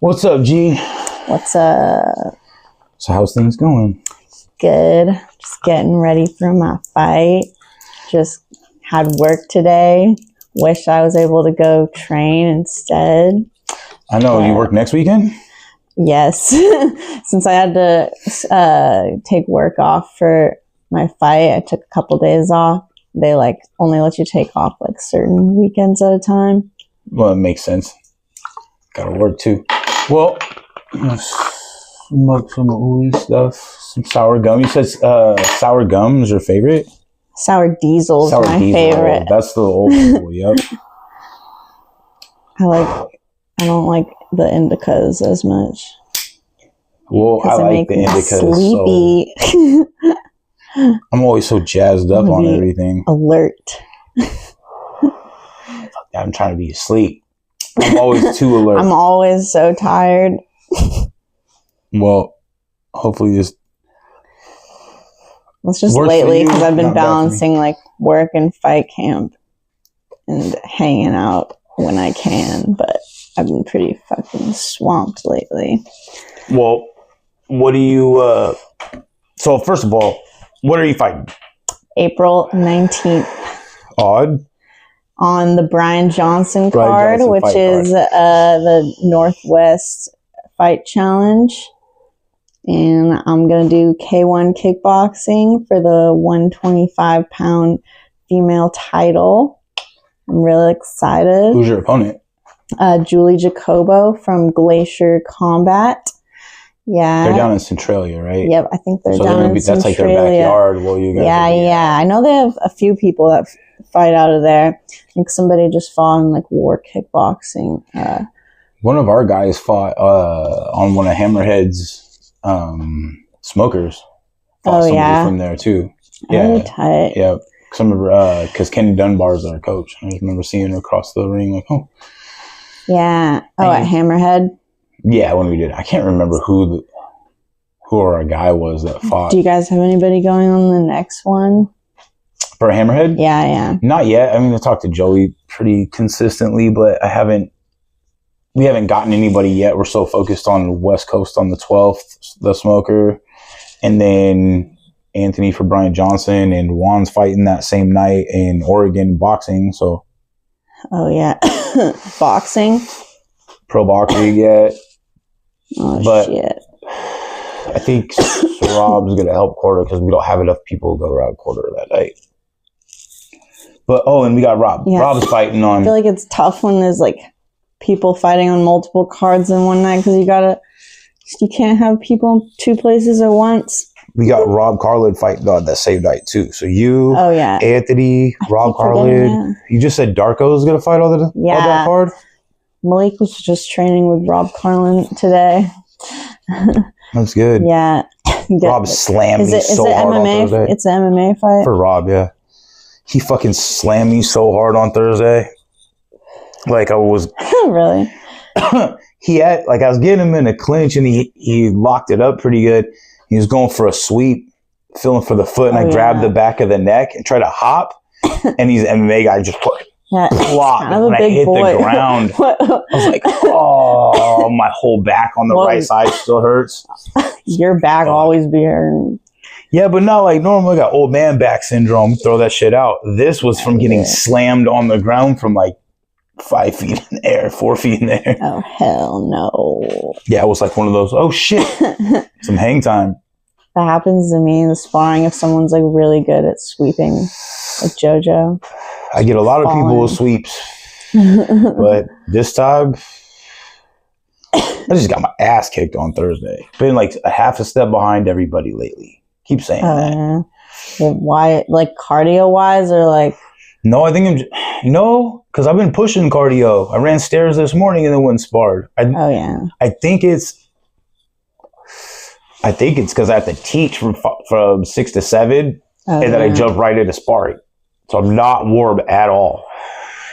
What's up, G? What's up? So how's things going? Good. Just getting ready for my fight. Just had work today. Wish I was able to go train instead. I know, you work next weekend? Yes. Since I had to take work off for my fight, I took a couple days off. They only let you take off certain weekends at a time. Well, it makes sense. Gotta work too. Well, smoke some ooey stuff, some sour gum. You said sour gum is your favorite? Sour diesel is my favorite. That's the old school, yep. I don't like the indicas as much. Well, I like the indicas. Sleepy. So I'm always so jazzed up on everything. Alert. I'm trying to be asleep. I'm always too alert. I'm always so tired. Well, hopefully this. It's just lately because I've been balancing work and fight camp and hanging out when I can, but I've been pretty fucking swamped lately. Well, what do you, so first of all, what are you fighting? April 19th. Odd. On the Brian Johnson card, which is the Northwest Fight Challenge. And I'm going to do K1 kickboxing for the 125-pound female title. I'm really excited. Who's your opponent? Julie Jacobo from Glacier Combat. Yeah. They're down in Centralia, right? Yep, I think they're down in Centralia. That's like their backyard. Well, you guys yeah. I know they have a few people that fight out of there. I think somebody just fought in war kickboxing. One of our guys fought on one of Hammerhead's smokers. Fought somebody from there too. Yeah, tight. Yeah. Because Kenny Dunbar's our coach. I just remember seeing her across the ring. Yeah. Oh, at Hammerhead. Yeah, when we did, I can't remember who our guy was that fought. Do you guys have anybody going on the next one? For Hammerhead? Yeah. Not yet. I mean, I talked to Joey pretty consistently, but we haven't gotten anybody yet. We're so focused on the West Coast on the 12th, the smoker, and then Anthony for Brian Johnson, and Juan's fighting that same night in Oregon boxing. So. Oh yeah, boxing. Pro boxer yet? Oh shit! I think Rob's gonna help Quarter because we don't have enough people to go around Quarter that night. But and we got Rob. Yeah. Rob's fighting on. I feel like it's tough when there's people fighting on multiple cards in one night because you can't have people in two places at once. We got Rob Carlin fighting on that same night too. So you, yeah, Anthony, Rob Carlin. You just said Darko's gonna fight all that card. Malik was just training with Rob Carlin today. That's good. Yeah. Rob slammed me so hard on Thursday. It's an MMA fight? For Rob, yeah. He fucking slammed me so hard on Thursday. I was... Really? He had... I was getting him in a clinch and he locked it up pretty good. He was going for a sweep, feeling for the foot, and I grabbed the back of the neck and tried to hop. And he's an MMA guy just put... Flop. And when I hit the ground, I was like, oh, my whole back on the right side still hurts. Your back always be hurting. Yeah, but not like normal. I got old man back syndrome. Throw that shit out. This was from getting slammed on the ground from 5 feet in the air, 4 feet in the air. Oh, hell no. Yeah, it was one of those, oh shit, some hang time. That happens to me in the sparring if someone's really good at sweeping, like JoJo. I get a lot of people with sweeps, but this time I just got my ass kicked on Thursday. Been a half a step behind everybody lately. Keep saying that. Well, why? Cardio wise or No, I think because I've been pushing cardio. I ran stairs this morning and then went and sparred. I think it's because I have to teach from 6 to 7 and then I jump right into sparring. So I'm not warm at all.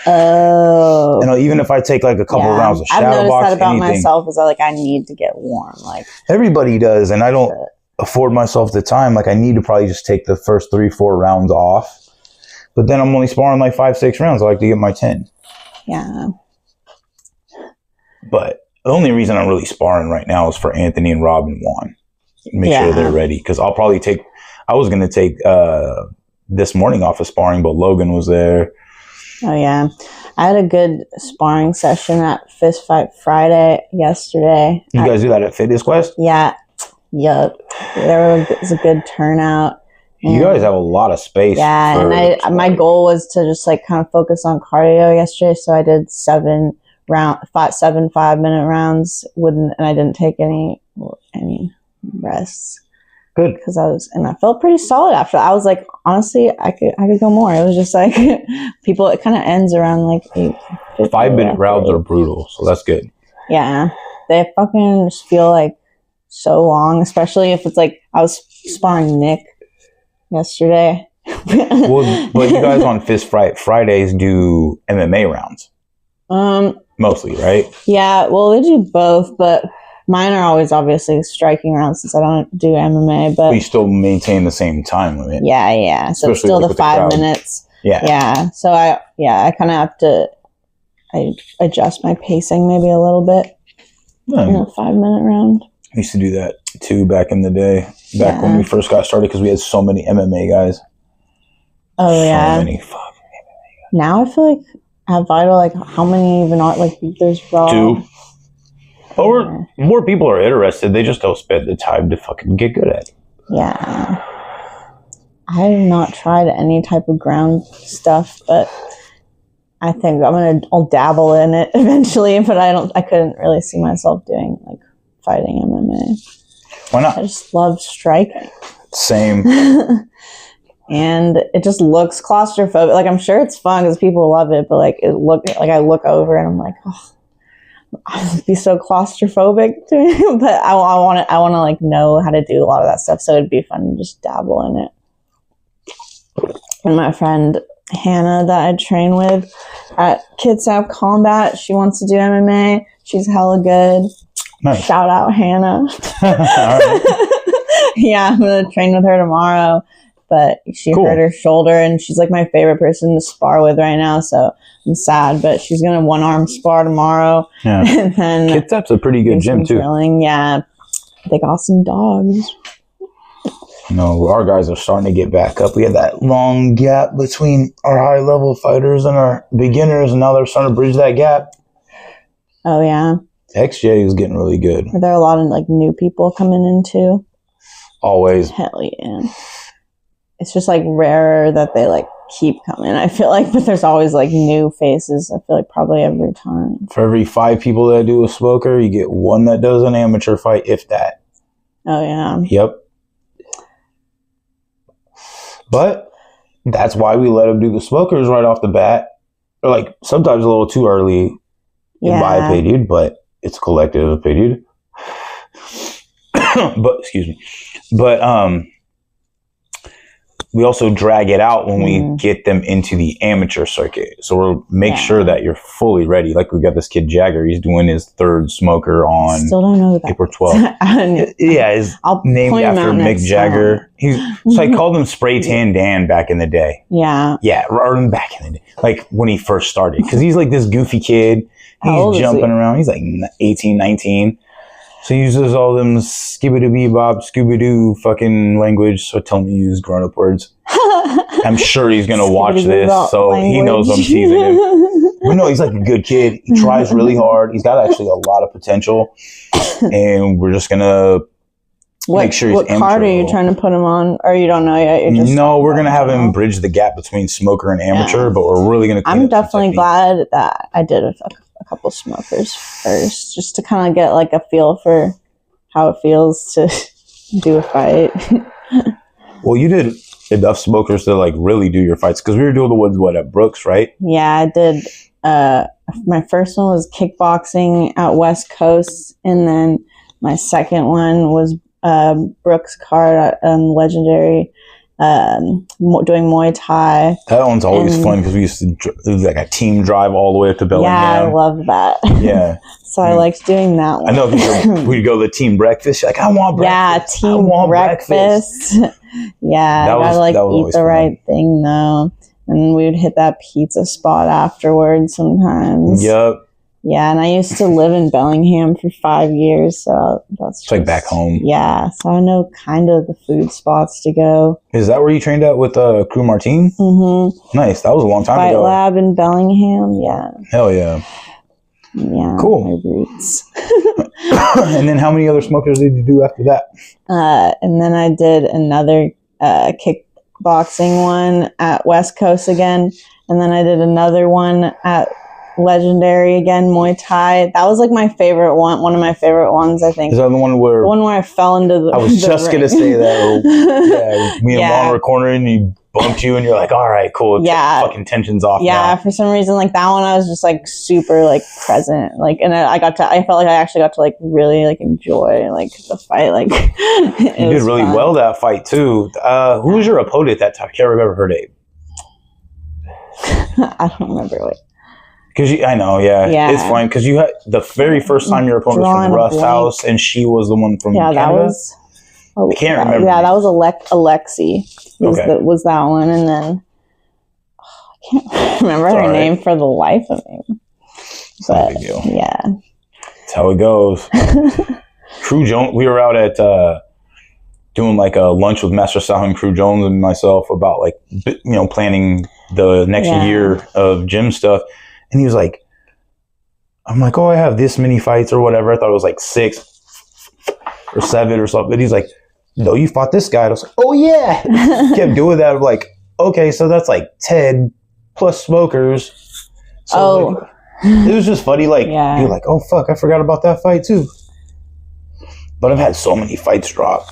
Oh. Even if I take a couple rounds of shadow box, I've noticed that about myself is I need to get warm. Everybody does, and I don't afford myself the time. I need to probably just take the first 3-4 rounds off. But then I'm only sparring 5-6 rounds. I like to get my 10. Yeah. But The only reason I'm really sparring right now is for Anthony and Rob and Juan. Make sure they're ready. Because I was going to take this morning off of sparring, but Logan was there. Oh, yeah. I had a good sparring session at Fist Fight Friday yesterday. You guys do that at Fitness Quest? Yeah. Yep. There was a good turnout. You guys have a lot of space. Yeah, and my goal was to just like kind of focus on cardio yesterday, so I did 7 5-minute rounds. And I didn't take any rests. Good, because I felt pretty solid after that. I was like, honestly, I could go more. It was just like it kind of ends around like 8. 5-minute rounds are brutal, so that's good. Yeah, they fucking just feel like so long, especially if it's like I was sparring Nick yesterday. Well, but you guys on Fist Fight Fridays do MMA rounds. Mostly, right? Yeah, well, they do both, but mine are always obviously striking rounds since I don't do MMA. But you still maintain the same time limit. Yeah. So it's still the 5 minutes. Yeah. So I kind of have to adjust my pacing maybe a little bit in a 5-minute round. I used to do that too back in the day, when we first got started, because we had so many MMA guys. Oh, yeah. So many fucking MMA guys. Now I feel like at Vital, like, how many even are, like, there's Raw? 2. But more people are interested. They just don't spend the time to fucking get good at it. Yeah. I have not tried any type of ground stuff, but I think I'll dabble in it eventually, but I couldn't really see myself doing, like, fighting MMA. Why not? I just love striking. Same. And it just looks claustrophobic. Like, I'm sure it's fun because people love it, but like I look over and I'm like, oh, I'd be so claustrophobic but I want to like know how to do a lot of that stuff, so it'd be fun to just dabble in it. And my friend Hannah that I train with at Kitsap Combat, she wants to do MMA. She's hella good. Nice. Shout out Hannah. All right. Yeah, I'm gonna train with her tomorrow. But she hurt her shoulder, and she's like my favorite person to spar with right now, so I'm sad. But she's gonna 1-arm spar tomorrow. Yeah. And then Kitsap's a pretty good gym too. Drilling. Yeah, they got some dogs. No, our guys are starting to get back up. We had that long gap between our high level fighters and our beginners, and now they're starting to bridge that gap. Oh yeah. XJ is getting really good. Are there a lot of like new people coming in too? Always. Hell yeah. It's just like rarer that they like keep coming, I feel like, but there's always like new faces. I feel like probably every time. For every 5 people that do a smoker, you get 1 that does an amateur fight, if that. Oh yeah. Yep. But that's why we let them do the smokers right off the bat. Or like sometimes a little too early, in my opinion, but it's a collective opinion. But excuse me. But we also drag it out when we get them into the amateur circuit. So we'll make sure that you're fully ready. Like we got this kid Jagger. He's doing his 3rd smoker on Still don't know that. April 12th. Yeah, he's named after Mick Jagger. So I called him Spray Tan Dan back in the day. Yeah. Yeah, or back in the day. Like when he first started. Because he's like this goofy kid. He's jumping around. He's like 18, 19. So he uses all them skibbity-bebop, Scooby-Doo fucking language. So tell me to use grown-up words. I'm sure he's going to watch this, so he knows I'm teasing him. But no, he's like a good kid. He tries really hard. He's got actually a lot of potential. And we're just going to make sure he's What card are you trying to put him on? Or you don't know yet? We're going to have him bridge the gap between smoker and amateur, but we're really going to I'm definitely glad that I did a couple smokers first, just to kind of get like a feel for how it feels to do a fight. Well, you did enough smokers to like really do your fights, because we were doing the ones at Brooks, right? Yeah, I did. My first one was kickboxing at West Coast, and then my second one was Brooks card at Legendary, doing Muay Thai. That one's always fun because we used to do like a team drive all the way up to Bellingham. Yeah, I love that. Yeah. So I liked doing that one. I know we'd go to the team breakfast. You're like, I want breakfast. Yeah, team breakfast. Yeah, I gotta like eat the right thing though. And we would hit that pizza spot afterwards sometimes. Yep. Yeah, and I used to live in Bellingham for 5 years, so that's it's like back home. Yeah, so I know kind of the food spots to go. Is that where you trained at with Crew Martin? Mm-hmm. Nice. That was a long time ago. Fight Lab in Bellingham, yeah. Hell yeah. Yeah, cool. My roots. And then how many other smokers did you do after that? And then I did another kickboxing one at West Coast again, and then I did another one at Legendary again, Muay Thai. That was like my favorite one of my favorite ones, I think. Is that the one where I fell into the I was just going to say that. Yeah, me and Juan were cornering and he bumped you and you're like, all right, cool. Fucking tension's off now. For some reason, like that one I was just like super like present. Like, and I felt like I actually got to like really like enjoy like the fight. Like you did really fun. Well that fight too. Who was your opponent at that time? I can't remember her name. I don't remember what. Because I know, yeah, it's fine. Because you had the very first time your opponent was from Rust House, and she was the one from Canada. That was. I can't remember. Yeah, that was Alexi. Was that one, and then I can't remember her name for the life of me. But big deal. Yeah, that's how it goes. Crew Jones. We were out at doing like a lunch with Master Sal and Crew Jones and myself about like planning the next year of gym stuff. And he was like, I'm like, oh, I have this many fights or whatever. I thought it was like 6 or 7 or something. But he's like, no, you fought this guy. I was like, oh, yeah. Kept doing that. I'm like, okay, so that's like 10 plus smokers. So like, it was just funny. Like, you're like, oh, fuck, I forgot about that fight too. But I've had so many fights drop.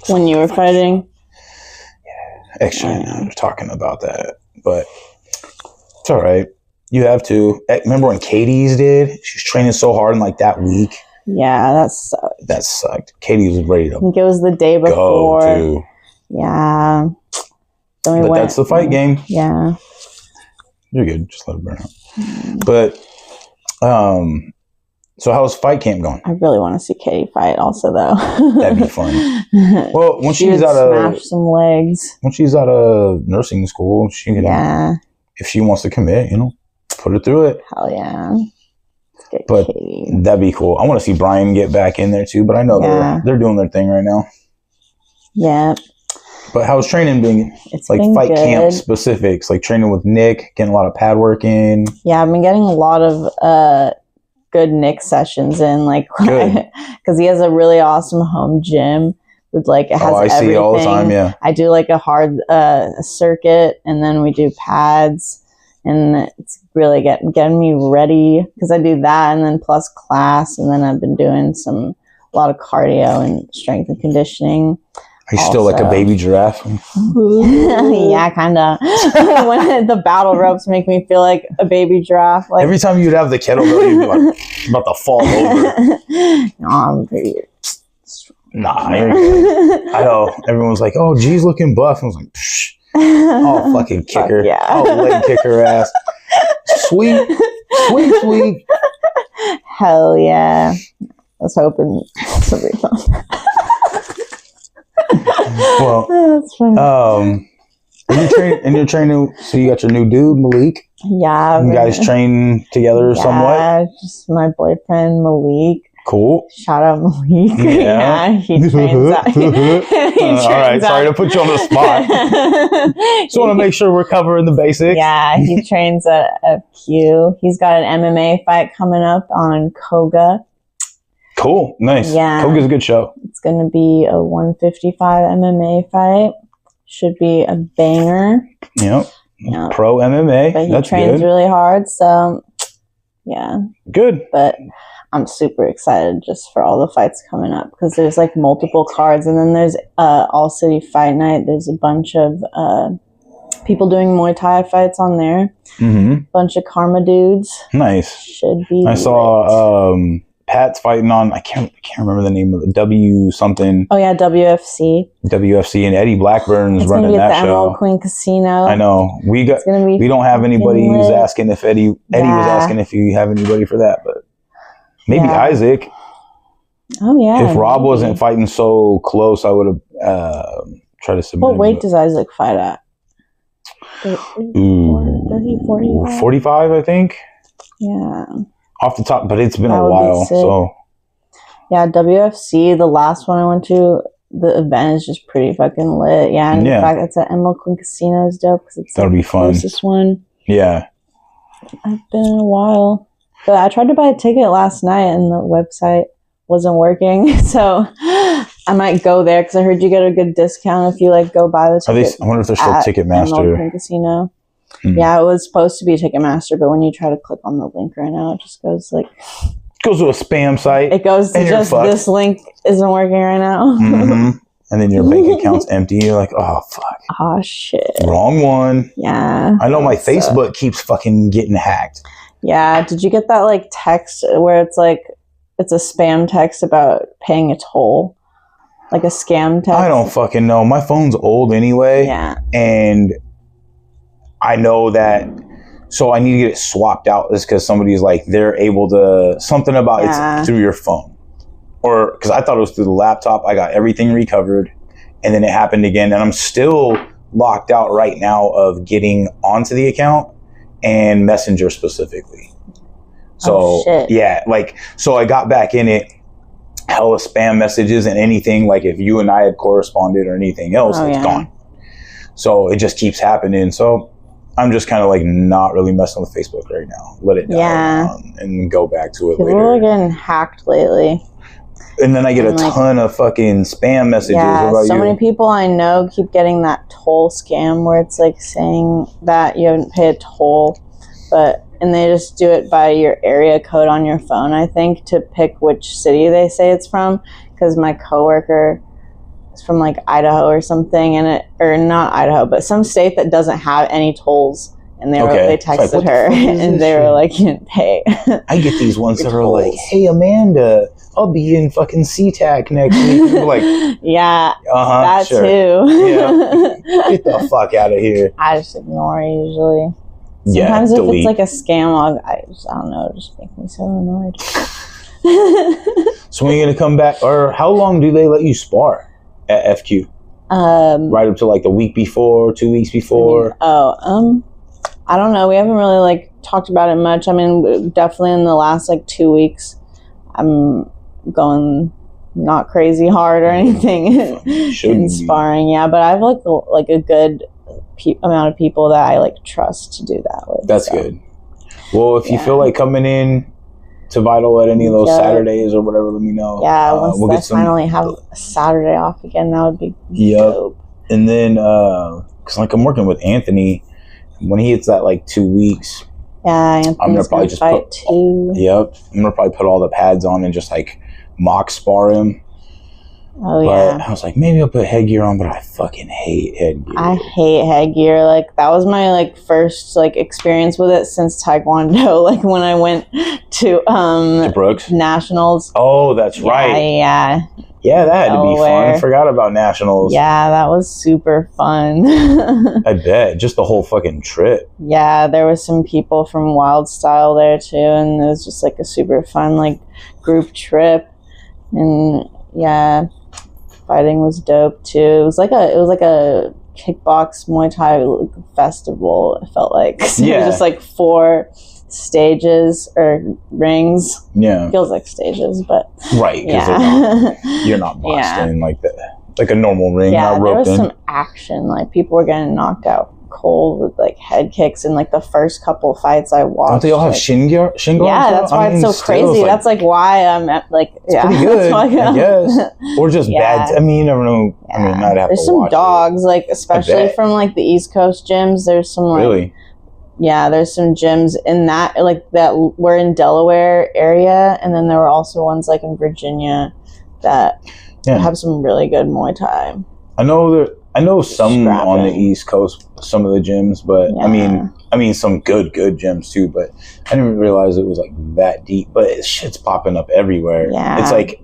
When you were fighting? Yeah, actually, we're talking about that. But it's all right. You have to. Remember when Katie's did? She was training so hard in like that week. Yeah, that sucked. That sucked. Katie was ready to I think it was the day before. Go too. Yeah. But that's the fight game. Yeah. You're good. Just let it burn out. But, so how's fight camp going? I really want to see Katie fight also, though. That'd be fun. Well, when she's out of... smash some legs. When she's out of nursing school, she can... If she wants to commit, put her through it. Hell yeah. But Katie. That'd be cool. I want to see Brian get back in there too, but I know they're doing their thing right now. Yeah. But how's training being? It's like been fight good. Camp specifics, like training with Nick, getting a lot of pad work in. Yeah, I've been getting a lot of good Nick sessions in, like, because he has a really awesome home gym with like it has everything. I see all the time. Yeah, I do like a hard circuit, and then we do pads, and it's really getting me ready because I do that, and then plus class, and then I've been doing a lot of cardio and strength and conditioning. Are you still like a baby giraffe? Yeah, kind of. When the battle ropes make me feel like a baby giraffe. Like, every time you'd have the kettlebell, you'd be like about to fall over. No, I'm pretty strong. Nah, you're good. I know. Everyone's like, oh, G's looking buff. I was like, psh. I'll fucking kick her. Yeah. I'll leg kick her ass. Sweet. Hell yeah. I was hoping somebody thought that. Well, that's funny. And you're training, so you got your new dude, Malik. Yeah. You guys train together somewhat? Yeah, just my boyfriend, Malik. Cool. Shout out Malik. Yeah, he trains out. All right, sorry to put you on the spot. Just want to make sure we're covering the basics. Yeah, he trains at FQ. He's got an MMA fight coming up on Koga. Cool. Nice. Yeah. Koga's a good show. It's going to be a 155 MMA fight. Should be a banger. Yep. Pro MMA. But he trains really hard, so yeah. Good. But I'm super excited just for all the fights coming up because there's like multiple cards, and then there's All City Fight Night. There's a bunch of people doing Muay Thai fights on there. Mm-hmm. Bunch of Karma dudes. Nice. Should be. I saw Pat's fighting on. I can't remember the name of it. W something. Oh yeah, WFC. WFC, and Eddie Blackburn's it's running that show. It's gonna be at the Emerald Queen Casino. I know. We don't have anybody who's asking if Eddie was asking if you have anybody for that, but. Maybe Isaac. Oh, yeah. If Rob wasn't fighting so close, I would have tried to submit him. What weight does Isaac fight at? 30, 40? 45, I think. Yeah. Off the top, but it's been a while. So yeah, WFC, the last one I went to, the event is just pretty fucking lit. Yeah, and the fact it's at Emerald Queen Casino is dope because it's that'll be fun. Closest one. Yeah. I've been in a while. But I tried to buy a ticket last night and the website wasn't working. So I might go there because I heard you get a good discount if you like go buy the ticket. I wonder if they're still Ticketmaster. Casino. Yeah, it was supposed to be Ticketmaster, but when you try to click on the link right now, it just goes like... goes to a spam site. It goes to just this link isn't working right now. And then your bank account's empty. You're like, oh, fuck. Oh, shit. Wrong one. Yeah. I know my Facebook keeps fucking getting hacked. Yeah. Did you get that like text where it's like, it's a spam text about paying a toll? Like a scam text? I don't fucking know. My phone's old anyway. Yeah. And I know that, so I need to get it swapped out is because somebody's like, they're able to, something about it's through your phone. Or, because I thought it was through the laptop. I got everything recovered. And then it happened again. And I'm still locked out right now of getting onto the account and Messenger specifically. So, yeah, like, so I got back in it. Hella spam messages and anything, like if you and I had corresponded or anything else, it's gone. So it just keeps happening. So I'm just kind of like not really messing with Facebook right now. Let it die and go back to it later. People are getting hacked lately. And then I get a ton of fucking spam messages. Yeah, what about so you? many people I know keep getting that toll scam where it's like saying that you haven't paid a toll, and they just do it by your area code on your phone, I think, to pick which city they say it's from. Because my coworker is from like Idaho or something, or not Idaho, but some state that doesn't have any tolls. And they texted like, her, and they were like, "You didn't pay." I get these ones that are like, "Hey, Amanda, I'll be in fucking SeaTac next week." You're like, yeah, that too. Yeah, get the fuck out of here. I just ignore it usually. Sometimes if it's like a scam, I don't know, it just makes me so annoyed. So when are you gonna come back, or how long do they let you spar at FQ? Right up to like the week before, 2 weeks before. I don't know. We haven't really like talked about it much. I mean, definitely in the last like 2 weeks, I'm going not crazy hard or anything in sparring. Yeah, but I have like a good amount of people that I like trust to do that with. That's good. Well, if you feel like coming in to Vital at any of those Saturdays or whatever, let me know. Yeah, once I finally have a Saturday off again, that would be dope. And then, because like I'm working with Anthony. When he hits that like 2 weeks, I'm gonna probably just fight too. Yep, I'm gonna probably put all the pads on and just like mock spar him. Oh but I was like, maybe I'll put headgear on, but I fucking hate headgear. I hate headgear. Like that was my like first like experience with it since Taekwondo. Like when I went to Brooks Nationals. Oh, that's right. Yeah, that had Delaware. To be fun. I forgot about Nationals. Yeah, that was super fun. I bet. Just the whole fucking trip. Yeah, there was some people from Wild Style there too, and it was just like a super fun like group trip. And yeah, fighting was dope too. It was like a kickbox Muay Thai festival, it felt like. So it was just like 4 stages or rings. Yeah, feels like stages, but right. You're not boxed in like a normal ring. Yeah, there was some action. Like people were getting knocked out cold with like head kicks in like the first couple fights I watched. Don't they all have shin guards? Yeah, that's why it's so crazy. That's like why I'm like pretty good. I guess, or just bad. I mean, you never know. Yeah. I mean, I'd have there's to some watch dogs, like especially from like the East Coast gyms. There's some like. Really? Yeah, there's some gyms in that were in Delaware area, and then there were also ones like in Virginia that have some really good Muay Thai. I know some on the East Coast, some of the gyms, but I mean some good gyms too. But I didn't realize it was like that deep. But shit's popping up everywhere. Yeah, it's like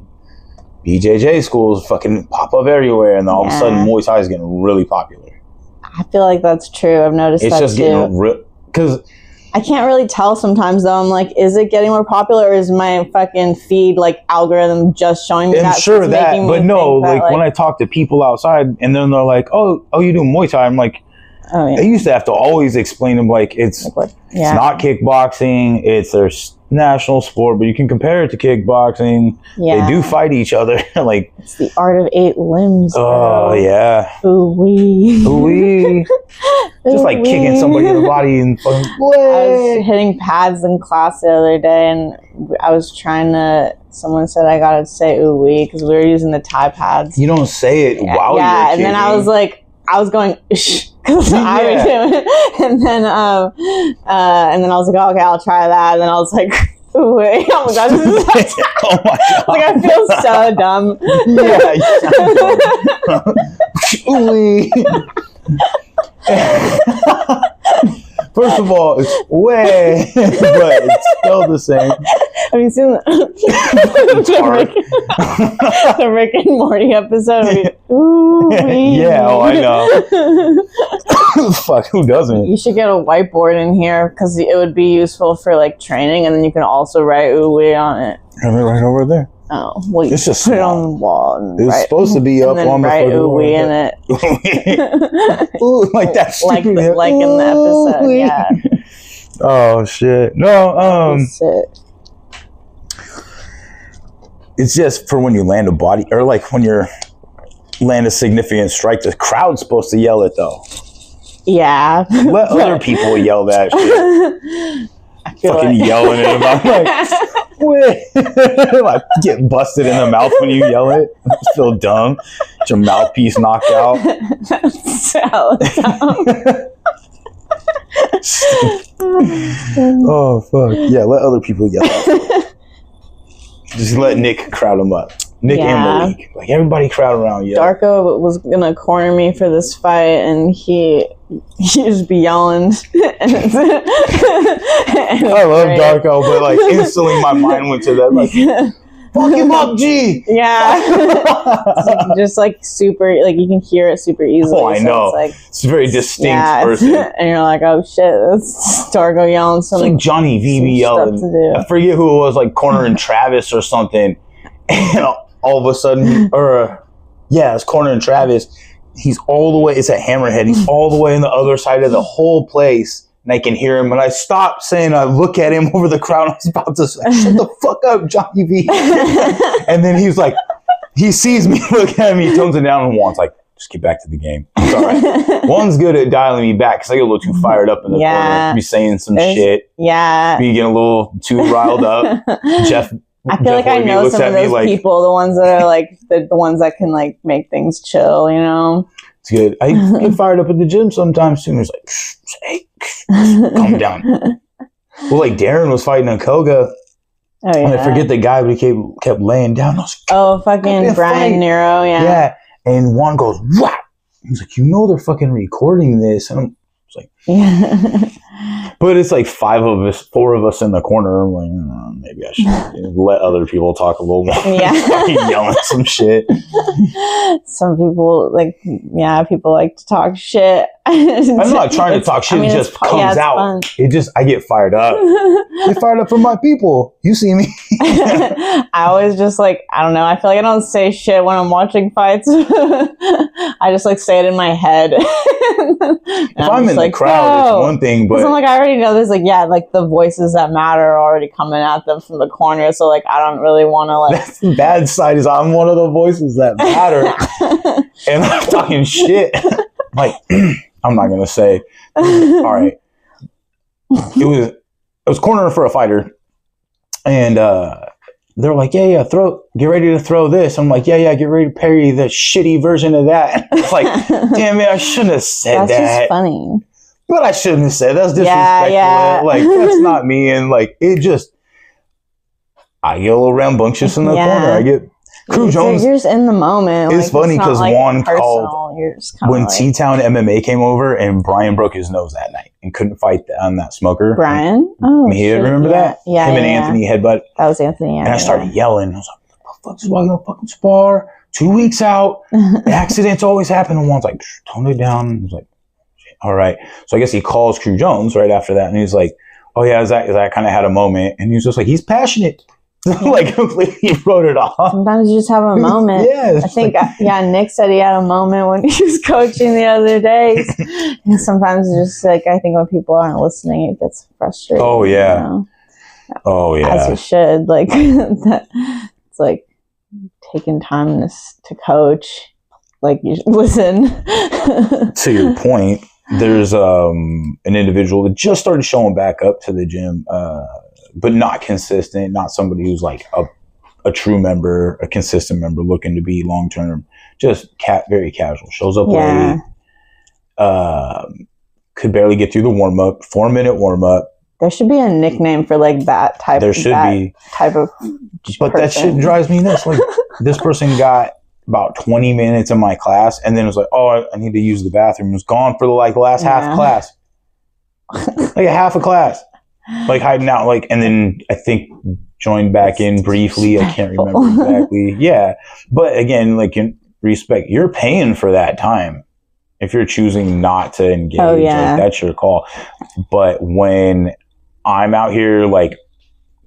BJJ schools fucking pop up everywhere, and then all of a sudden Muay Thai is getting really popular. I feel like that's true. I've noticed it's that just too. Getting because I can't really tell sometimes though. I'm like, is it getting more popular, or is my fucking feed like algorithm just showing me that? I'm sure that, but no, like when I talk to people outside and then they're like, oh, you do Muay Thai. I'm like, Oh, yeah. They used to have to always explain them like it's not kickboxing, it's their national sport, but you can compare it to kickboxing. They do fight each other. Like it's the art of 8 limbs. Oh, yeah. Ooh-wee. Ooh-wee. Just like kicking somebody in the body and fucking. I was hitting pads in class the other day, and I was trying to. Someone said I gotta say ooh-wee because we were using the Thai pads. You don't say it while you're and kicking. then I was like, I was going shh because I was doing it, and then I was like, oh, okay, I'll try that, and then I was like, ooh, wait, oh my god, this is oh my god, like I feel so dumb. First of all, it's way, but it's still the same. Have you seen the Rick and Morty episode? Ooh, yeah, oh, I know. Fuck, who doesn't? You should get a whiteboard in here because it would be useful for like training, and then you can also write ooh-wee on it. Have it right over there. Oh, well, it's just put it on the wall. And it's supposed to be up on the write ooh-wee in it. Ooh, like that. Like in the episode, yeah. Oh shit! No, it's just for when you land a body, or like when you're land a significant strike. The crowd's supposed to yell it though. Yeah. Let other people yell that shit. Fucking yelling it about like get busted in the mouth when you yell it. I feel dumb. Get your mouthpiece knocked out. That's so dumb. Oh fuck yeah! Let other people yell. Just let Nick crowd them up. Nick and Malik, like everybody crowd around you. Darko was gonna corner me for this fight, and he just be yelling. I love Darko, but like instantly my mind went to that, like fuck him up, G. Yeah, just like super, like you can hear it super easily. Oh, I know. It's a very distinct person, and you're like, oh shit, that's Darko yelling. It's like Johnny V yelling. I forget who it was, like cornering Travis or something, and all of a sudden, it's cornering Travis. He's all the way, it's at Hammerhead. He's all the way on the other side of the whole place. And I can hear him. And I stopped saying, I look at him over the crowd. I was about to say, shut the fuck up, Johnny V. And then he's like, he sees me, look at me, tones it down, and Juan's like, just get back to the game. It's all right. Juan's good at dialing me back because I get a little too fired up in the corner. Be saying some shit. Yeah. Be getting a little too riled up. I feel like I know some of those people, the ones that are like the ones that can like make things chill, you know? It's good. I get fired up at the gym sometimes too. It's like, hey, calm down. Well, like Darren was fighting a Koga. Oh, yeah. And I forget the guy, but he kept laying down. I was like, fucking Brian Nero, yeah. Yeah. And one goes, wow. He's like, you know they're fucking recording this. And I'm like, yeah. But it's like 4 of us in the corner. I'm like, maybe I should let other people talk a little more. Yeah. Yelling some shit. Some people people like to talk shit. I'm not trying to talk shit. It just comes out. Fun. I get fired up. Get fired up for my people. You see me. I always just like, I don't know. I feel like I don't say shit when I'm watching fights. I just like say it in my head. If I'm in the crowd, it's one thing, but I'm like, I already know there's like, like the voices that matter are already coming at them from the corner. So like, I don't really want to like. That's the bad side is I'm one of the voices that matter. And I'm talking shit. Like, I'm not gonna say. All right. It was cornering for a fighter, and they're like, yeah, get ready to throw this. I'm like, yeah, get ready to parry the shitty version of that. It's like, damn it, I shouldn't have said that. That's just funny. But I shouldn't have said that's disrespectful. Yeah. Like that's not me, and like it just, I get a little rambunctious in the corner. I get. Crew Jones. You're just in the moment. It's funny because Juan called when T-Town MMA came over and Brian broke his nose that night and couldn't fight on that smoker. Brian? Remember that? Yeah. Him and Anthony headbutt. That was Anthony, yeah. And I started yelling. I was like, what the fuck is why gonna fucking spar? 2 weeks out. Accidents always happen. And Juan's like, tone it down. I was like, all right. So I guess he calls Crew Jones right after that. And he's like, oh yeah, Zach kind of had a moment. And he was just like, he's passionate. Like completely wrote it off. Sometimes you just have a moment. Yeah. I think, Nick said he had a moment when he was coaching the other day. And sometimes it's just like, I think when people aren't listening, it gets frustrating. Oh, yeah. You know? Oh, yeah. As it should. Like, it's like taking time to coach. Like, you listen. To your point, there's an individual that just started showing back up to the gym, but not consistent, not somebody who's like a true member, a consistent member looking to be long-term, just very casual, shows up late, could barely get through the warm-up, 4-minute warm-up. There should be a nickname for like that type. There should be. Type of But person. that shit drives me nuts. Like, this person got about 20 minutes in my class and then was like, oh, I need to use the bathroom. It was gone for the last half class. Like a half a class. Like hiding out, like, and then I think joined back in briefly. I can't remember exactly. Yeah. But again, like, in respect, you're paying for that time. If you're choosing not to engage, like, that's your call. But when I'm out here like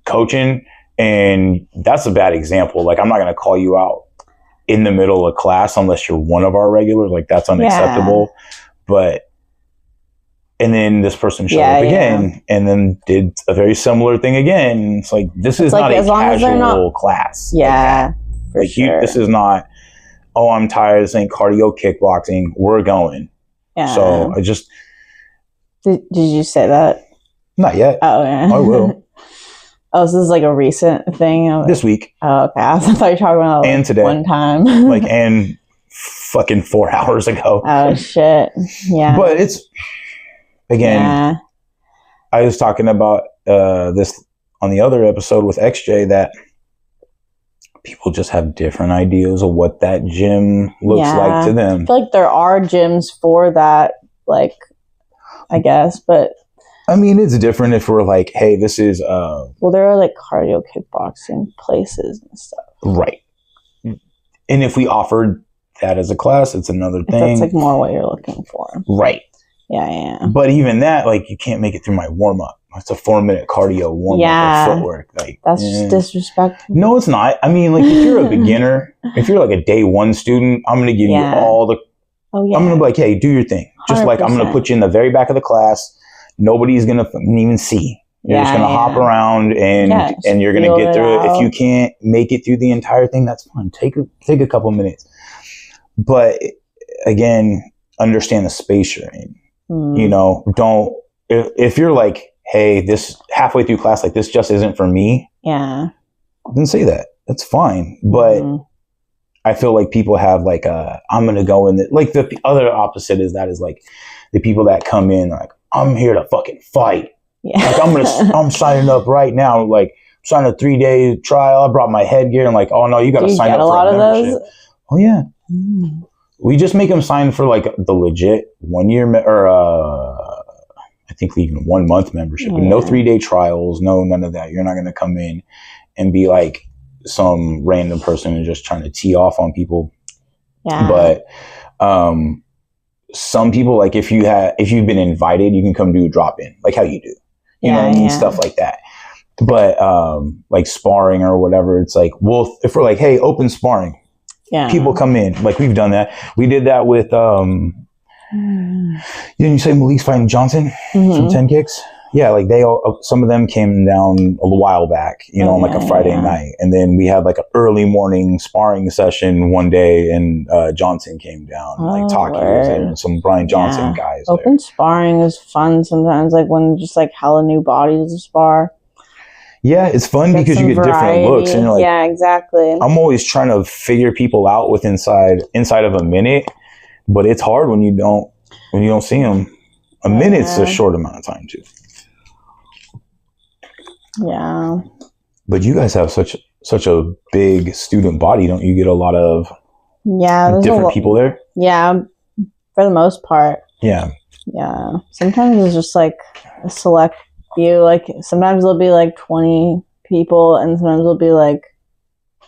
coaching, and that's a bad example. Like, I'm not going to call you out in the middle of class unless you're one of our regulars. Like, that's unacceptable. But and then this person showed up again and then did a very similar thing again. It's like, this is not a casual class. Yeah, for sure. This is not, oh, I'm tired. This ain't cardio kickboxing. We're going. Yeah. So I just... Did you say that? Not yet. Oh, yeah. I will. Oh, so this is like a recent thing? This week. Oh, okay. I thought you were talking about and today. One time. Like, and fucking 4 hours ago. Oh, shit. Yeah. But it's... Again, I was talking about this on the other episode with XJ, that people just have different ideas of what that gym looks like to them. I feel like there are gyms for that, like, I guess, but... I mean, it's different if we're like, hey, this is... well, there are like cardio kickboxing places and stuff. Right. And if we offered that as a class, it's another thing. That's like more what you're looking for. Right. Yeah. But even that, like, you can't make it through my warm-up. It's a 4-minute cardio warm-up of footwork. Like, that's just disrespectful. No, it's not. I mean, like, if you're a beginner, if you're like a day one student, I'm going to give you all the... I'm going to be like, hey, do your thing. Just 100%. Like, I'm going to put you in the very back of the class. Nobody's going to even see. You're just going to hop around and you're going to get through it. If you can't make it through the entire thing, that's fine. Take a couple minutes. But again, understand the space you're in. You know, don't, if you're like, hey, this halfway through class, like, this just isn't for me. Yeah. Then say that. That's fine. But I feel like people have like I'm going to go in like the other opposite is like the people that come in like, I'm here to fucking fight. Yeah. Like, I'm signing up right now. Like, signing a 3-day trial. I brought my headgear and like, oh no, you got to sign up for a lot of those. Oh yeah. We just make them sign for like the legit 1 year or I think even 1 month membership. No 3-day trials, no none of that. You're not going to come in and be like some random person and just trying to tee off on people. Yeah. But some people, like, if you've been invited, you can come do a drop in, like how you do, you know what I mean, stuff like that. But like sparring or whatever, it's like, well, if we're like, hey, open sparring. Yeah. People come in. Like, we've done that. We did that with, didn't you say Malik's fighting Johnson from 10 Kicks? Yeah, like some of them came down a while back, you know, on like a Friday night. And then we had like an early morning sparring session one day and Johnson came down. Like Taki was there and some Brian Johnson guys. Open sparring is fun sometimes, like when just like hella new bodies to spar. Yeah, it's fun because you get different looks and you're like, yeah, exactly. I'm always trying to figure people out with inside of a minute, but it's hard when you don't see them. A minute's a short amount of time too. Yeah. But you guys have such a big student body, don't you? Get a lot of different people there? Yeah, for the most part. Yeah. Yeah. Sometimes it's just like a select few. Like, sometimes there'll be like 20 people and sometimes there'll be like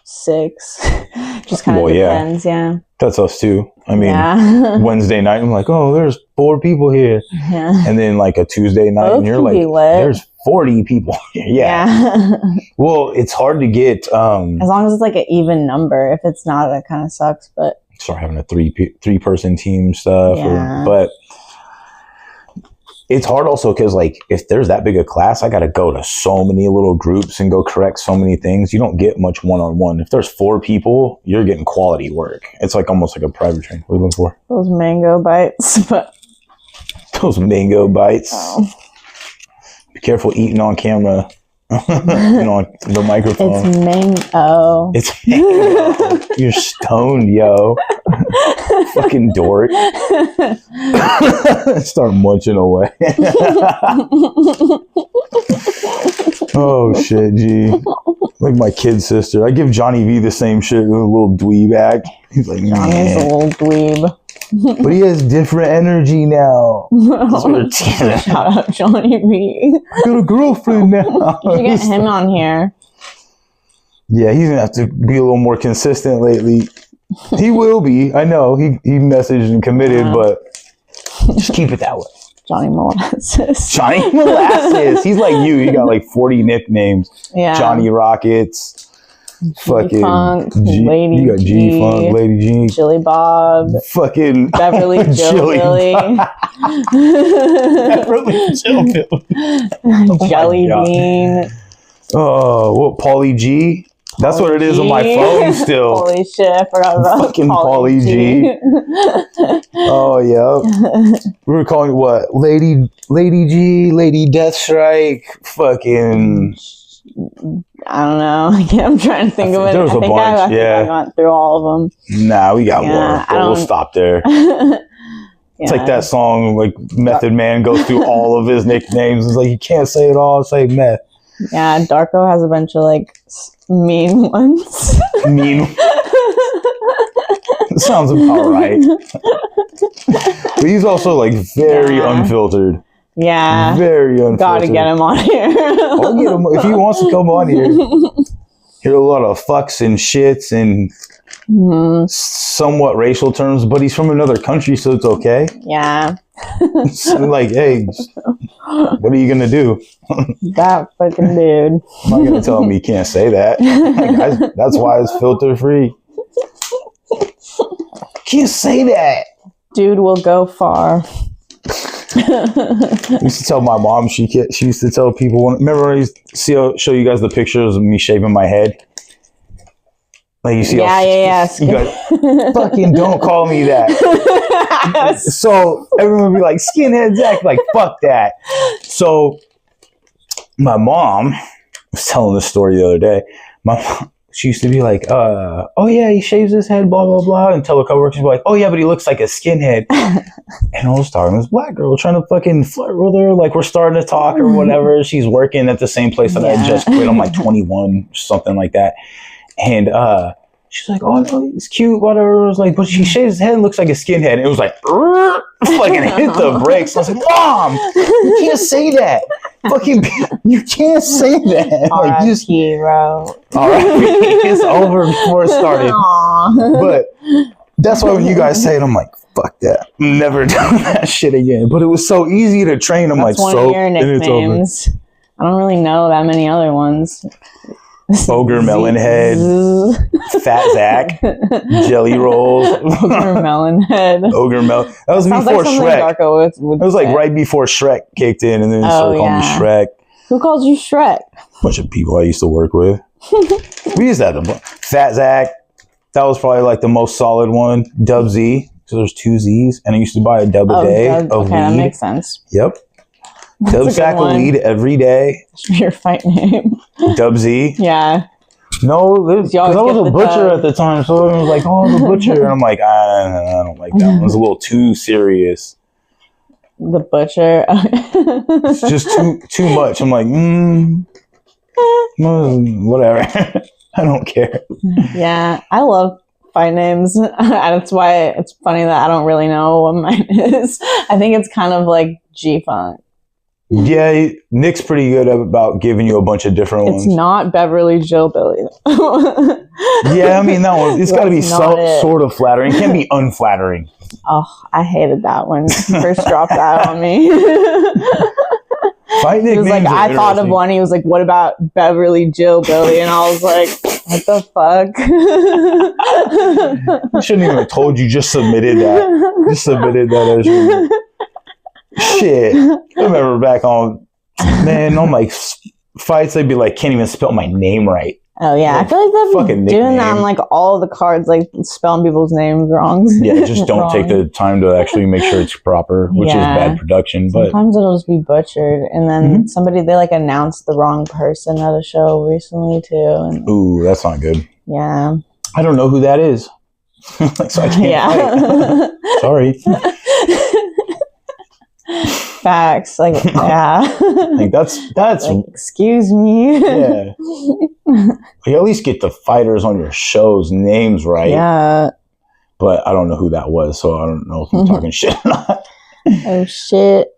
6. Just kind of depends, That's us too. I mean, Wednesday night, I'm like, oh, there's 4 people here. Yeah. And then like a Tuesday night, and you're like, there's 40 people here. Yeah. Well, it's hard to get. As long as it's like an even number. If it's not, that kind of sucks. But start having a three-person team stuff. Yeah. But it's hard also because, like, if there's that big a class, I got to go to so many little groups and go correct so many things. You don't get much one-on-one. If there's 4 people, you're getting quality work. It's like almost like a private training. What are you looking for? Those mango bites. But those mango bites. Oh. Be careful eating on camera. On the microphone. It's mango. It's mango. You're stoned, yo. Fucking dork. Start munching away. Oh shit, G. Like my kid sister. I give Johnny V the same shit with a little dweeb act. He's like, Johnny's a little dweeb. But he has different energy now. Shout out Johnny V. I got a girlfriend now. You should get him on here. Yeah, he's gonna have to be a little more consistent lately. He will be. I know. He messaged and committed, but just keep it that way. Johnny Molasses. Johnny Molasses. He's like you. He got like 40 nicknames. Yeah. Johnny Rockets. Fucking FunK, Lady you got G-Funk, Lady G, Chili Bob, fucking Beverly Jillbilly, Beverly Jillbilly, Jelly Bean. Oh, what? Pauly G. That's what it is on my phone still. Holy shit, I forgot about fucking Pauly G. Oh yeah, we were calling it what? Lady G, Lady Deathstrike, fucking. I don't know. I'm trying to think of it. There was a bunch. I think I went through all of them. Nah, we got more. But we'll stop there. It's like that song, like Method Man goes through all of his nicknames. It's like you can't say it all. Say meth. Yeah, Darko has a bunch of like mean ones. Mean. Sounds about right. But he's also like very unfiltered. Yeah. Very unfiltered. Gotta get him on here. I'll get him if he wants to come on here. Hear a lot of fucks and shits and somewhat racial terms, but he's from another country, so it's okay. Yeah. So like, hey, what are you gonna do? That fucking dude. I'm not gonna tell him he can't say that. Like, that's why it's filter free. Can't say that. Dude will go far. I used to tell my mom, she used to tell people, remember I used to show you guys the pictures of me shaving my head? Like you see, you guys, fucking don't call me that. So everyone would be like, skinhead Zach, like fuck that. So my mom was telling this story the other day. She used to be like, oh yeah, he shaves his head, blah, blah, blah. And tell her coworkers, she'd be like, oh yeah, but he looks like a skinhead. And I was talking to this black girl trying to fucking flirt with her. Like we're starting to talk or whatever. She's working at the same place that I had just quit. I'm like 21, something like that. And she's like, oh no, he's cute, whatever. I was like, but she shaves his head and looks like a skinhead. And it was like, fucking hit the brakes. I was like, Mom, you can't say that. Fucking, you can't say that. Like, just hero. All right, it's over before it started. But that's why when you guys say it, I'm like, fuck that. I'm never doing that shit again. But it was so easy to train. I'm that's like, one of your nicknames. I don't really know that many other ones. Ogre Melon Head, Fat Zach, Jelly Rolls, Ogre Melon Head, Ogre Melon. That was before Shrek. It was like right before Shrek kicked in, and then they started calling me Shrek. Who calls you Shrek? A bunch of people I used to work with. We used to have Fat Zach. That was probably like the most solid one. Dub Z. So there's 2 Z's, and I used to buy a dub a day of weed. That makes sense. Yep. Dub sack of weed every day. Your fight name. Dub Z. Yeah. No, because I was a butcher at the time, so everyone was like, "Oh, I'm a butcher," and I'm like, I don't like that one. It was a little too serious. The butcher. It's just too much. I'm like, whatever. I don't care. Yeah, I love fight names. That's why it's funny that I don't really know what mine is. I think it's kind of like G-Funk. Yeah, Nick's pretty good about giving you a bunch of different ones. It's not Beverly Jillbilly. Yeah, I mean, that one, it's got to be sort of flattering. It can't be unflattering. Oh, I hated that when he first dropped that on me. Fight he was like, I thought of one. He was like, what about Beverly Jill Billy? And I was like, what the fuck? You shouldn't even have told you. Just submitted that. Just submitted that as your shit. I remember back on like fights, they'd be like, can't even spell my name right. Oh yeah, I feel like they've been doing that on like all the cards, like spelling people's names wrong. Yeah, just don't take the time to actually make sure it's proper, which is bad production. But sometimes it'll just be butchered, and then they like announced the wrong person at a show recently too. And, ooh, that's not good. Yeah, I don't know who that is, so I can't fight. Sorry. Facts, like yeah, like that's like, excuse me. Yeah, you at least get the fighters on your show's names right. Yeah, but I don't know who that was, so I don't know if I'm talking shit or not. Oh shit!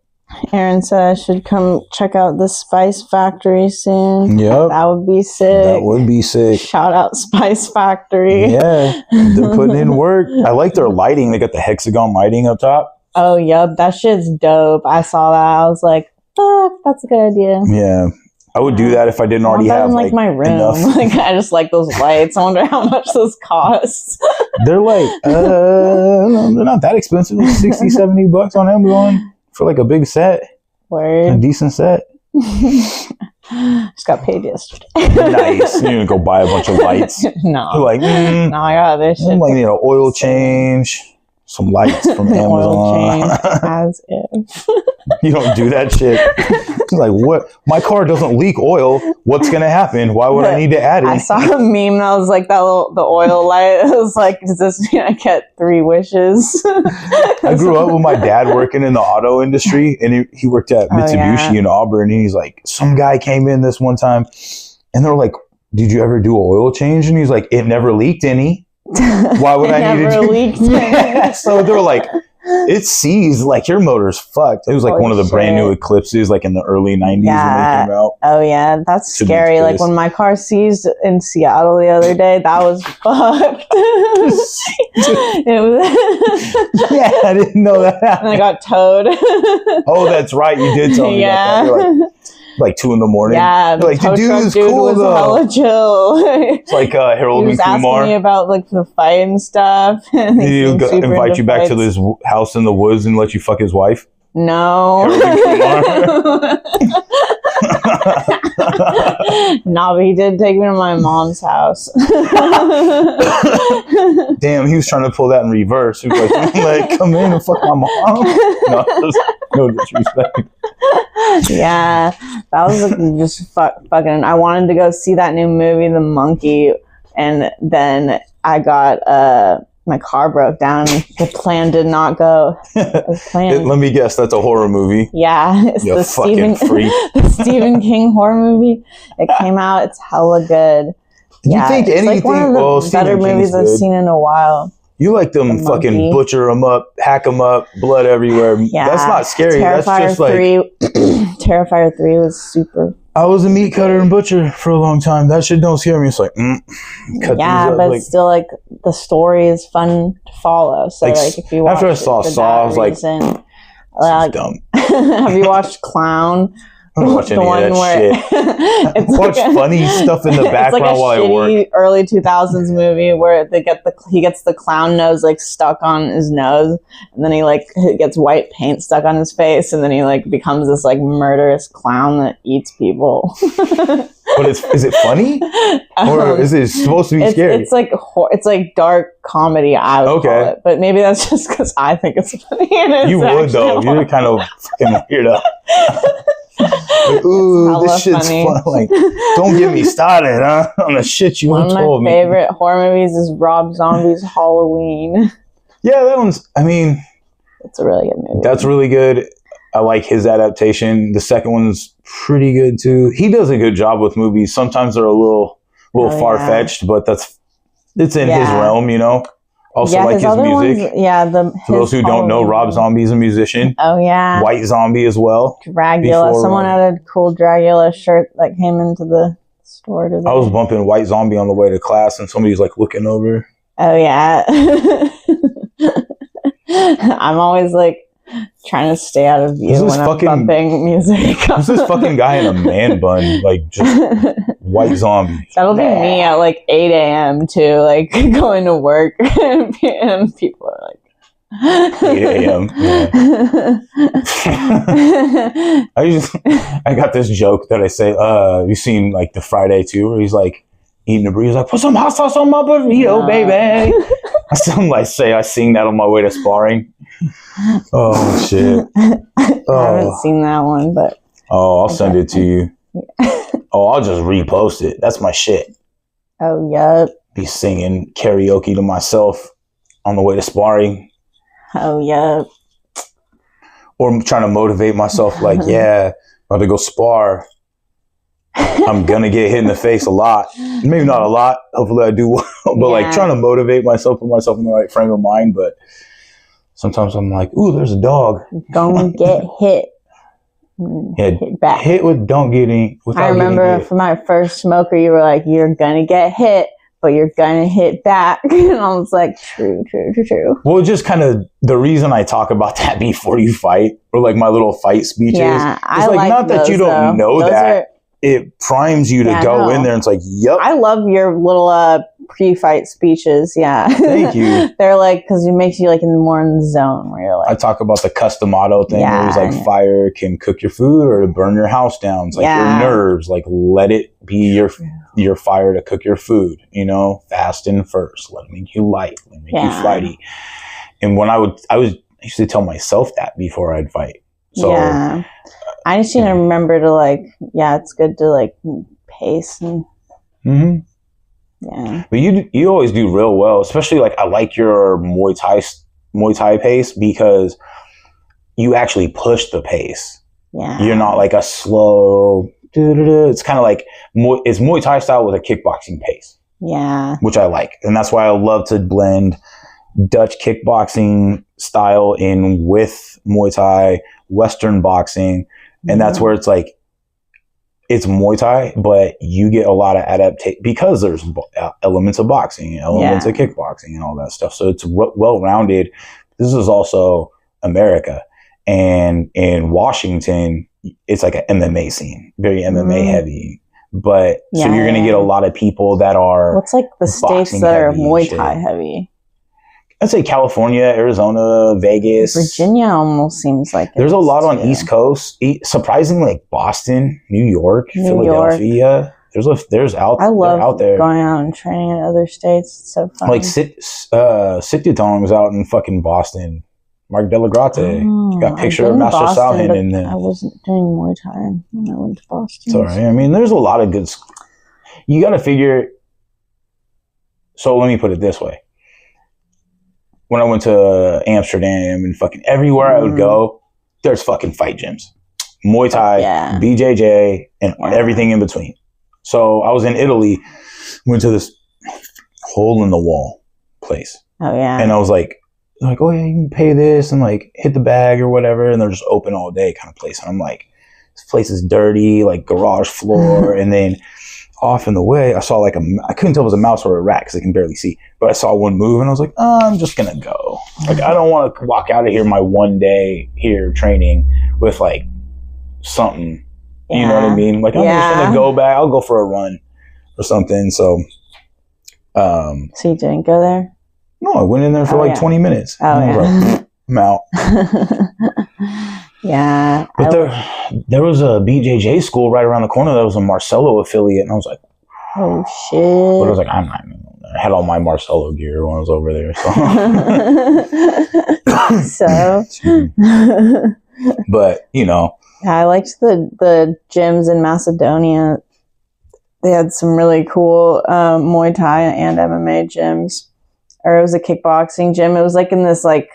Aaron said I should come check out the Spice Factory soon. Yep, that would be sick. That would be sick. Shout out Spice Factory. Yeah, they're putting in work. I like their lighting. They got the hexagon lighting up top. Oh, yep. That shit's dope. I saw that. I was like, fuck, that's a good idea. Yeah. I would do that if I didn't already have like my room. Enough. Like, I just like those lights. I wonder how much those cost. They're like, they're not that expensive. Like $60, $70 on Amazon for like a big set. Word. A decent set. Just got paid yesterday. Nice. You need to go buy a bunch of lights. No. You're like, no, I got this shit. I might need an oil change. Some lights from Amazon. Oil change, as if. You don't do that shit. It's like, what? My car doesn't leak oil. What's going to happen? Why would I need to add it? I saw a meme that was like the oil light. It was like, does this mean I get 3 wishes? I grew up with my dad working in the auto industry, and he worked at Mitsubishi in Auburn. And he's like, some guy came in this one time, and they're like, did you ever do an oil change? And he's like, it never leaked any. Why would I need to do it? So they were like, it sees like your motor's fucked. It was like one of the brand new Eclipses, like in the early 90s when they came out. Oh yeah, that's scary. Like when my car seized in Seattle the other day, that was fucked. It was yeah, I didn't know that happened. And I got towed. Oh, that's right. You did tell me about that. You're like 2 a.m. Yeah, the like, dude is cool was though. Hella chill. It's like Harold and Kumar. He was asking me about like the fight and stuff. Did he invite you back to this house in the woods and let you fuck his wife? No. No, but he did take me to my mom's house. Damn, he was trying to pull that in reverse. He was like come in and fuck my mom. No disrespect. Yeah, that was just fucking. I wanted to go see that new movie, The Monkey, and then I got my car broke down. The plan did not go as planned. Let me guess, that's a horror movie. Yeah, it's you the Stephen King horror movie. It came out. It's hella good. You think anything? It's like one of the better movies I've seen in a while. You like them fucking butcher them up, hack them up, blood everywhere. Yeah, that's not scary. That's just like Terrifier 3 was super. I was a meat cutter and butcher for a long time. That shit don't scare me. It's like, yeah, but like, still, like the story is fun to follow. So like if you watch after I saw Saw, I was like, dumb. Have you watched Clown? I don't watch any of that shit. I watch funny stuff in the background while I work. It's like a early 2000s movie where he gets the clown nose like stuck on his nose, and then he gets white paint stuck on his face, and then he like becomes this like murderous clown that eats people. But is it funny, or is it supposed to be scary? It's like dark comedy. I would call it, but maybe that's just because I think it's funny. And you would though. You're kind of fucking weirdo. Like, ooh, this shit's fun. Like, don't get me started, huh? On the shit you told me. One of my favorite horror movies is Rob Zombie's Halloween. Yeah, that one's. I mean, it's a really good movie. That's really good. I like his adaptation. The second one's pretty good too. He does a good job with movies. Sometimes they're a little far-fetched, but it's in his realm, you know. Also like his music. For those who don't know, Rob Zombie's a musician. Oh yeah. White Zombie as well. Dragula. Someone had a cool Dragula shirt that came into the store do they? I was bumping White Zombie on the way to class, and somebody's like looking over. Oh yeah. I'm always like trying to stay out of view when I'm bumping music. Who's this fucking guy in a man bun, like just White Zombie? That'll be me at like 8 a.m. too, like going to work, and people are like 8 a.m. Yeah. I got this joke that I say, you seen like the Friday 2 where he's like eating a burrito, he's like, put some hot sauce on my burrito, baby. I sing that on my way to sparring. Oh shit. I haven't seen that one, but I'll send it to you. I'll just repost it. That's my shit. Oh yeah. Be singing karaoke to myself on the way to sparring. Oh yeah. Or I'm trying to motivate myself, like, yeah, I'm about to go spar. I'm gonna get hit in the face a lot. Maybe not a lot. Hopefully I do well. But like trying to motivate myself, put myself in the right frame of mind. But sometimes I'm like, ooh, there's a dog. Don't get hit. Hit back. Hit with don't get in. I remember for my first smoker, you were like, you're gonna get hit, but you're gonna hit back. And I was like, true. Well, just kind of the reason I talk about that before you fight, or like my little fight speeches. Yeah, it's like not that you don't know that. It primes you to go in there and it's like, yep. I love your little pre-fight speeches. Yeah. Thank you. They're like, because it makes you like more in the zone where you're like. I talk about the custom auto thing where it's like fire can cook your food or burn your house down. It's like your nerves, like let it be your fire to cook your food, you know, fast and first. Let it make you light. Let it make you flighty. And when I used to tell myself that before I'd fight. So I just need to remember to like, it's good to like pace and But you always do real well, especially like I like your Muay Thai pace because you actually push the pace. Yeah, you're not like a slow. It's kind of like it's Muay Thai style with a kickboxing pace. Yeah, which I like, and that's why I love to blend Dutch kickboxing style in with Muay Thai, Western boxing. And that's where it's like, it's Muay Thai, but you get a lot of adaptation because there's elements of boxing, elements of kickboxing and all that stuff. So it's well-rounded. This is also America. And in Washington, it's like an MMA scene, very MMA heavy. But so you're going to get a lot of people that are... What's like the states that are Muay Thai heavy? I'd say California, Arizona, Vegas. Virginia almost seems like there's a lot on East Coast. Surprisingly, like Boston, New York, Philadelphia. There's out. I love out there going out and training in other states. It's so fun. Like Sityodon was out in fucking Boston. Mark Delagrate got a picture of Master Salhin in there. I wasn't doing Muay Thai when I went to Boston. Sorry, I mean, there's a lot of good. You got to figure. So let me put it this way. When I went to Amsterdam and fucking everywhere I would go, there's fucking fight gyms. Muay Thai, BJJ, and everything in between. So I was in Italy, went to this hole in the wall place. Oh, yeah. And I was like, oh, yeah, you can pay this and like hit the bag or whatever. And they're just open all day kind of place. And I'm like, this place is dirty, like garage floor. And then off in the way, I saw like I couldn't tell if it was a mouse or a rat because I can barely see, but I saw one move and I was like, I'm just going to go. Like, I don't want to walk out of here my one day here training with like something, you know what I mean? Like, I'm just going to go back. I'll go for a run or something. So, so you didn't go there? No, I went in there for 20 minutes. Oh, yeah. I'm out. Yeah. But there was a BJJ school right around the corner that was a Marcelo affiliate, and I was like, oh, shit. But I was like, I'm not even going there. I had all my Marcelo gear when I was over there. So. But, you know. Yeah, I liked the gyms in Macedonia. They had some really cool Muay Thai and MMA gyms. Or it was a kickboxing gym. It was like in this like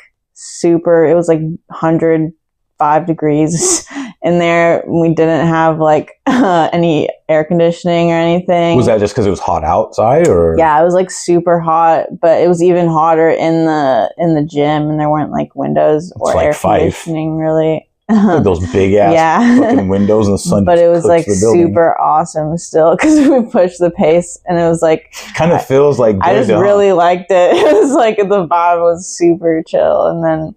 it was like 105 degrees in there. We didn't have like any air conditioning or anything. Was that just because it was hot outside, or? Yeah, it was like super hot, but it was even hotter in the gym, and there weren't like windows or air conditioning really. Like those big ass fucking windows and the sun. But it was like super awesome still because we pushed the pace and it was like kind of feels like good, I just really liked it. It was like the vibe was super chill. And then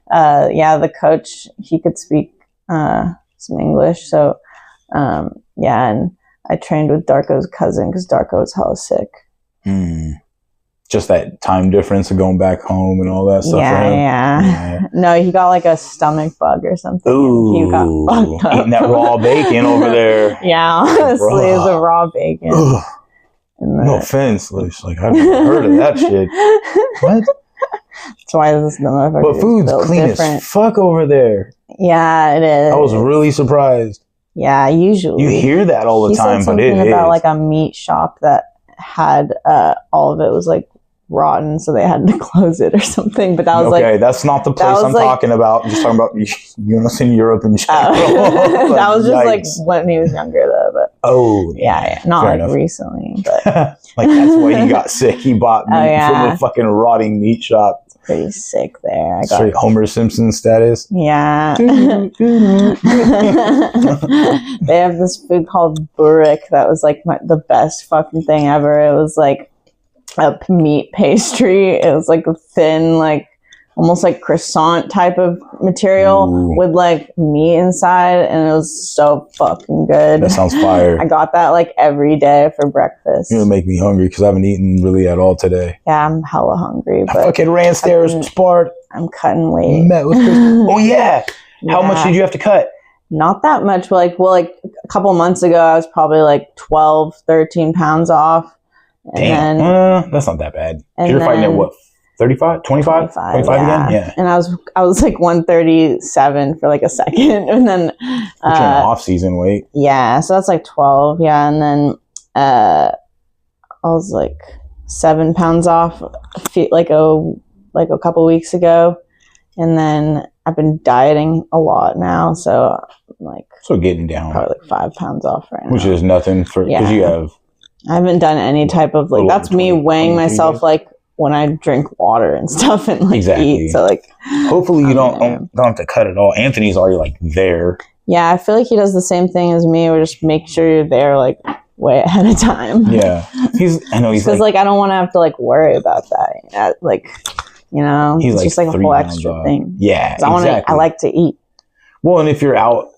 the coach, he could speak some English, so and I trained with Darko's cousin because Darko was hella sick. Just that time difference of going back home and all that stuff for him. Yeah. No, he got like a stomach bug or something. Ooh, he got fucked up. Eating that raw bacon over there. Yeah, honestly, the raw bacon. No offense, like I've never heard of that shit. What? That's why this is the motherfucker. But food's clean as fuck over there. Yeah, it is. I was really surprised. Yeah, usually you hear that all the time, but it is about like a meat shop that had all of it was like rotten, so they had to close it or something. But that was okay, that's not the place I'm talking about. I'm just talking about in Europe and general. That was just like when he was younger though. But yeah, not like enough. Recently, but like that's why he got sick. He bought meat from a fucking rotting meat shop. It's pretty sick there. I Straight Homer Simpson status. Yeah. They have this food called burek that was like the best fucking thing ever. It was like a meat pastry. It was like a thin, like almost like croissant type of material with like meat inside, and it was so fucking good. That sounds fire. I got that like every day for breakfast. You're gonna make me hungry because I haven't eaten really at all today. Yeah, I'm hella hungry. But I fucking ran stairs, Spart. I'm cutting weight. Met with Chris. Oh yeah. How much did you have to cut? Not that much. Like a couple months ago, I was probably like 12, 13 pounds off. And then, that's not that bad. You're fighting at what, 35, 25 again? Yeah. And I was like 137 for like a second. And then off season weight. Yeah, so that's like 12. Yeah. And then I was like 7 pounds off like a couple weeks ago. And then I've been dieting a lot now, so I'm like getting down probably like 5 pounds off right now. Which is nothing for because you have I haven't done any type of like that's me weighing myself like when I drink water and stuff and like eat. So like hopefully you don't have to cut it all. Anthony's already like there. Yeah, I feel like he does the same thing as me, or just make sure you're there like way ahead of time. Yeah. I know he's like I don't want to have to like worry about that. Like, you know, he's it's just like a whole extra thing. Yeah. I like to eat. Well, and if you're out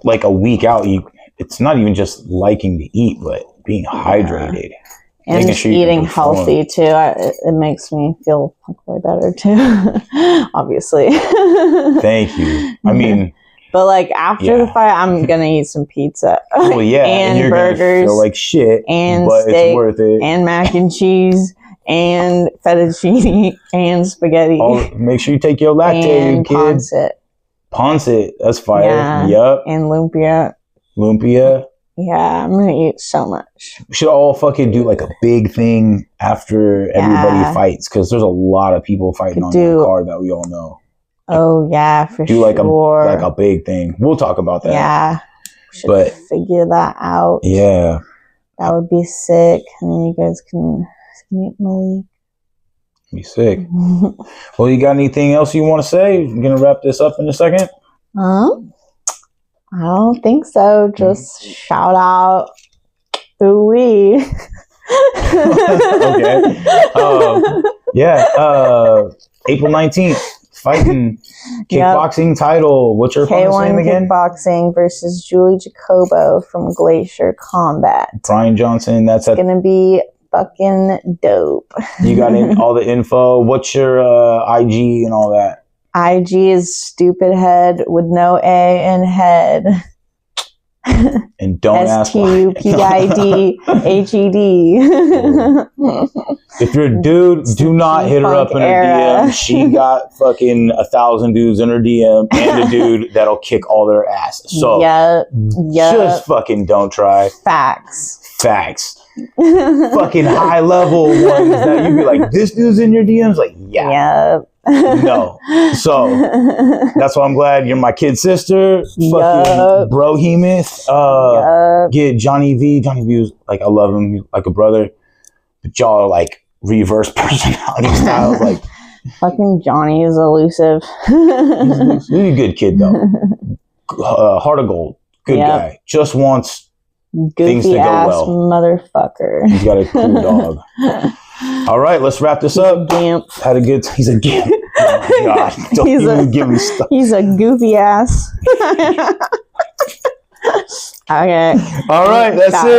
like a week out, it's not even just liking to eat, but being hydrated and sure eating healthy too. It makes me feel like way better too. Obviously. Thank you. I mean, but like after the fight, I'm gonna eat some pizza. Well, yeah, and you're burgers, gonna feel like shit, and but steak, it's worth it. And mac and cheese, and fettuccine, and spaghetti. Make sure you take your lactated kid. Pancit, that's fire. Yeah. Yup. And lumpia. Yeah, I'm gonna eat so much. We should all fucking do like a big thing after everybody fights, because there's a lot of people fighting on that card that we all know. Oh yeah, for do sure. like a big thing. We'll talk about that. Yeah, we should figure that out. Yeah, that would be sick. And then you guys can meet Malik. Be sick. Well, you got anything else you want to say? We're gonna wrap this up in a second. I don't think so. Just shout out ooh-wee. Okay. April 19th, fighting kickboxing title. What's your opponent's name again? Kickboxing versus Julie Jacobo from Glacier Combat. Brian Johnson. That's going to be fucking dope. You got all the info. What's your IG and all that? IG is stupid head with no A in head. And don't ask why. STUPIDHED. If you're a dude, do not hit her up in her DM. She got fucking 1,000 dudes in her DM and a dude that'll kick all their ass. So just fucking don't try. Facts. Fucking high level ones that you'd be like, this dude's in your DMs? Like, no. So that's why I'm glad you're my kid sister. Fucking brohemoth. Get Johnny V. Johnny V was like, I love him. He's like a brother. But y'all are like reverse personality styles. Like fucking Johnny is elusive. He's a good kid though. heart of gold. Good guy. Just wants things to Goofy go ass well. motherfucker. He's got a cool dog. All right, let's wrap this up. Gimp. Had a good. He's a gimp. Oh my God! Don't even give me stuff. He's a goofy ass. Okay. All right, that's it.